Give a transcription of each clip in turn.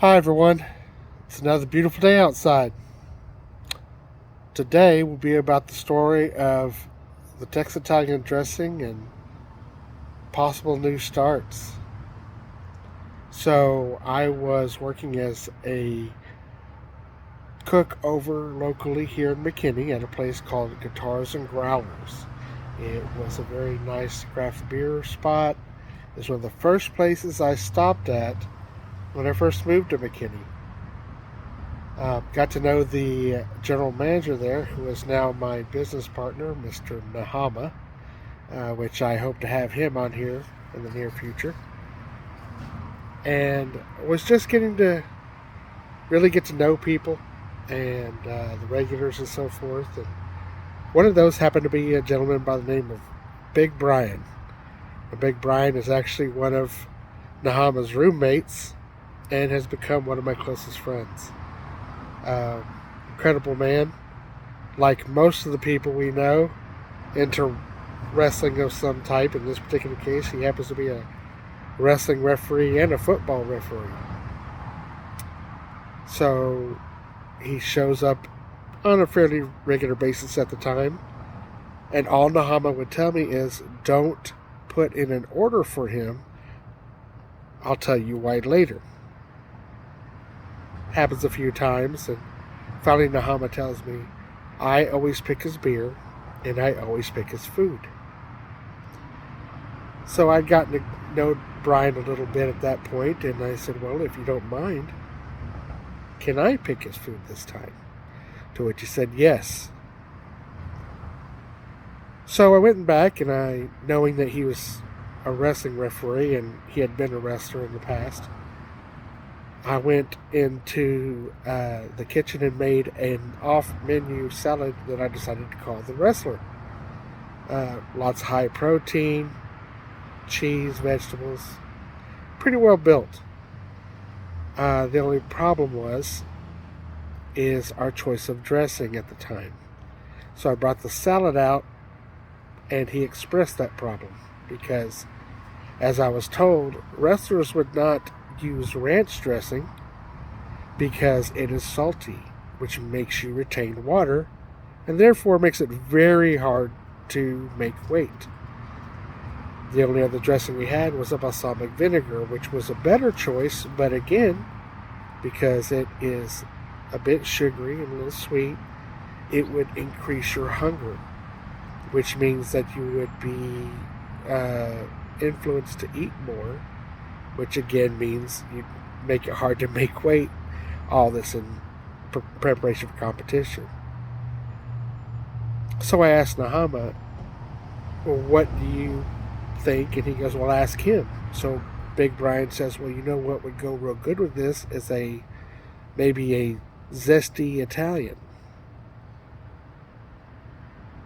Hi everyone, it's another beautiful day outside. Today will be about the story of the Tex-Italian dressing and possible new starts. So I was working as a cook over locally here in McKinney at a place called Guitars and Growlers. It was a very nice craft beer spot. It's one of the first places I stopped at when I first moved to McKinney. Got to know the general manager there, who is now my business partner, Mr. Nahama, which I hope to have him on here in the near future. And was just getting to really get to know people and the regulars and so forth. And one of those happened to be a gentleman by the name of Big Brian. And Big Brian is actually one of Nahama's roommates and has become one of my closest friends. Incredible man, like most of the people we know, into wrestling of some type. In this particular case, he happens to be a wrestling referee and a football referee. So he shows up on a fairly regular basis at the time, and all Nahama would tell me is, don't put in an order for him. I'll tell you why later. Happens a few times, and finally Nahama tells me, I always pick his beer and I always pick his food. So I'd gotten to know Brian a little bit at that point, and I said, well, if you don't mind, can I pick his food this time? To which he said yes. So I went back, and knowing that he was a wrestling referee and he had been a wrestler in the past, I went into the kitchen and made an off-menu salad that I decided to call the Wrestler. Lots of high protein, cheese, vegetables, pretty well built. The only problem is our choice of dressing at the time. So I brought the salad out, and he expressed that problem because, as I was told, wrestlers would not use ranch dressing because it is salty, which makes you retain water and therefore makes it very hard to make weight. The only other dressing we had was a balsamic vinegar, which was a better choice, but again, because it is a bit sugary and a little sweet, it would increase your hunger, which means that you would be influenced to eat more, which again means you make it hard to make weight. All this in preparation for competition. So I asked Nahama, well, what do you think? And he goes, well, ask him. So Big Brian says, well, you know what would go real good with this is maybe a zesty Italian.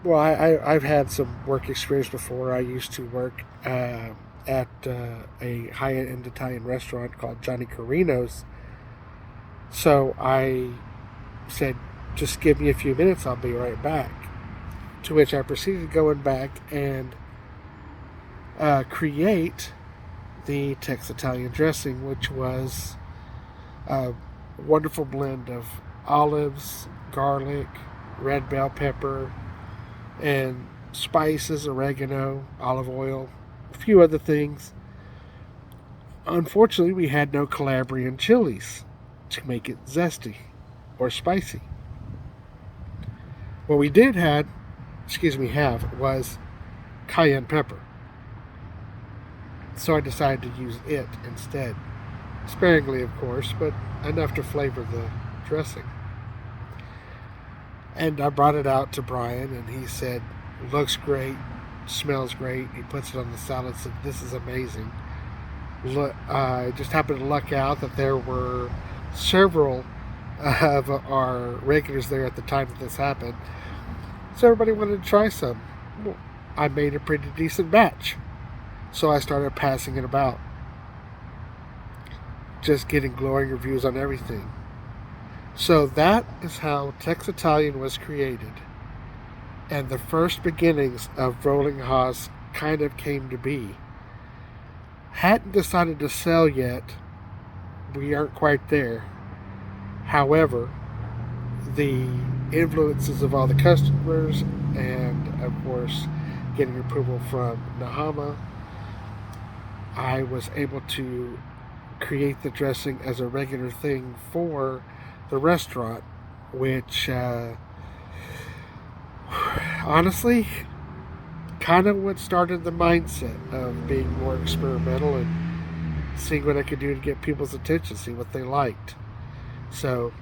Well, I've had some work experience before. I used to work at a high-end Italian restaurant called Johnny Carino's. So I said, just give me a few minutes, I'll be right back. To which I proceeded going back and create the Tex-Italian dressing, which was a wonderful blend of olives, garlic, red bell pepper, and spices, oregano, olive oil, a few other things. Unfortunately, we had no Calabrian chilies to make it zesty or spicy. What we did have was cayenne pepper. So I decided to use it instead. Sparingly, of course, but enough to flavor the dressing. And I brought it out to Brian, and he said, looks great, smells great. He puts it on the salad, said, this is amazing. I just happened to luck out that there were several of our regulars there at the time that this happened. So everybody wanted to try some. Well, I made a pretty decent batch. So I started passing it about. Just getting glowing reviews on everything. So that is how Tex-Italian was created. And the first beginnings of Rolling Haas kind of came to be. Hadn't decided to sell yet, we aren't quite there. However, the influences of all the customers and, of course, getting approval from Nahama, I was able to create the dressing as a regular thing for the restaurant, which honestly kind of what started the mindset of being more experimental and seeing what I could do to get people's attention, see what they liked. So,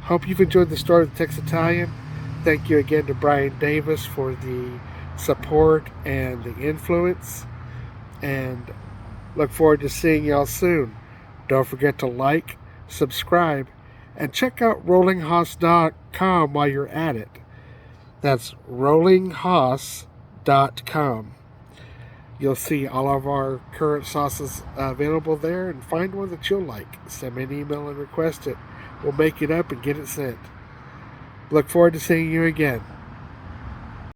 hope you've enjoyed the story of the Tex-Italian. Thank you again to Brian Davis for the support and the influence. And look forward to seeing y'all soon. Don't forget to like, subscribe, and check out rollinghoss.com while you're at it. That's rollinghoss.com. You'll see all of our current sauces available there, and find one that you'll like. Send me an email and request it. We'll make it up and get it sent. Look forward to seeing you again.